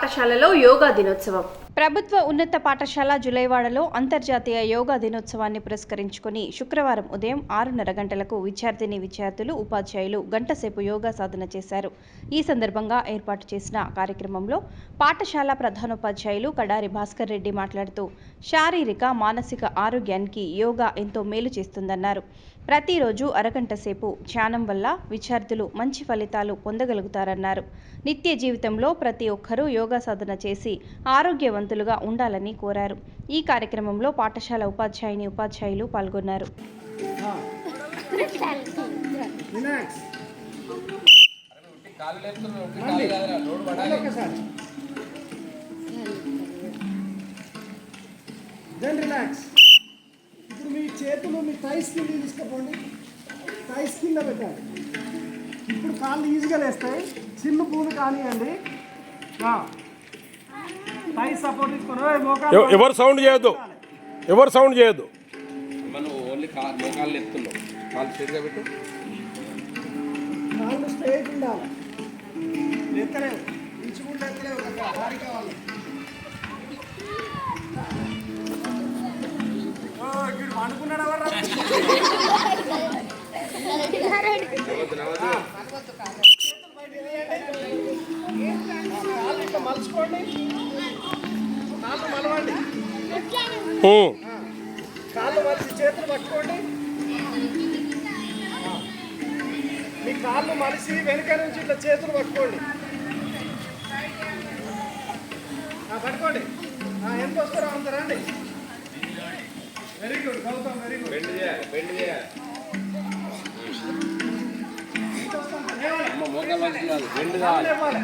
పాఠశాలలో యోగా దినోత్సవం. ప్రభుత్వ ఉన్నత పాఠశాల జులైవాడలో అంతర్జాతీయ యోగా దినోత్సవాన్ని పురస్కరించుకుని శుక్రవారం ఉదయం 6:30 గంటలకు విద్యార్థులు, ఉపాధ్యాయులు గంటసేపు యోగా సాధన చేశారు. ఈ సందర్భంగా ఏర్పాటు చేసిన కార్యక్రమంలో పాఠశాల ప్రధానోపాధ్యాయులు కడారి భాస్కర్ రెడ్డి మాట్లాడుతూ శారీరక, మానసిక ఆరోగ్యానికి యోగా ఎంతో మేలు చేస్తుందన్నారు. ప్రతిరోజు అరగంట సేపు ధ్యానం వల్ల విద్యార్థులు మంచి ఫలితాలు పొందగలుగుతారన్నారు. నిత్య జీవితంలో ప్రతి ఒక్కరూ యోగా సాధన చేసి ఆరోగ్యవంతులుగా ఉండాలని కోరారు. ఈ కార్యక్రమంలో పాఠశాల ఉపాధ్యాయులు పాల్గొన్నారు. ఇప్పుడు మీ చేతులు మీ థైస్ కింద తీసుకుపోండి, థైస్ కింద పెట్టండి. ఇప్పుడు కాళ్ళు ఈజీగా లేస్తాయి. చిన్న భూమి కానివ్వండి, థైస్ సపోర్ట్ తీసుకొని ఎవరు సౌండ్ చేయొద్దు. మనం ఓన్లీ మోకాళ్ళు ఎత్తున్నాం. కాళ్ళు స్ట్రైట్గా పెట్టు. కాళ్ళు స్ట్రైట్ ఉండాలి. ఎత్తలేవు, ఇంచుకుంటే ఎత్తలేవు కదా, భారీ కావాలి. అనుకున్నాడు ఎవరు మలుచుకోండి, కాళ్ళు మలవండి, కాళ్ళు మలిచి చేతులు పట్టుకోండి. మీ కాళ్ళు మలిసి వెనుక నుంచి ఇట్లా చేతులు పట్టుకోండి. పట్టుకోండి, ఎంత వస్తారో అంత రండి. Very good Gautam, very good. Bend చేయాలి. మోకాలు మంచిది కాదు, బెండ్ కావాలి.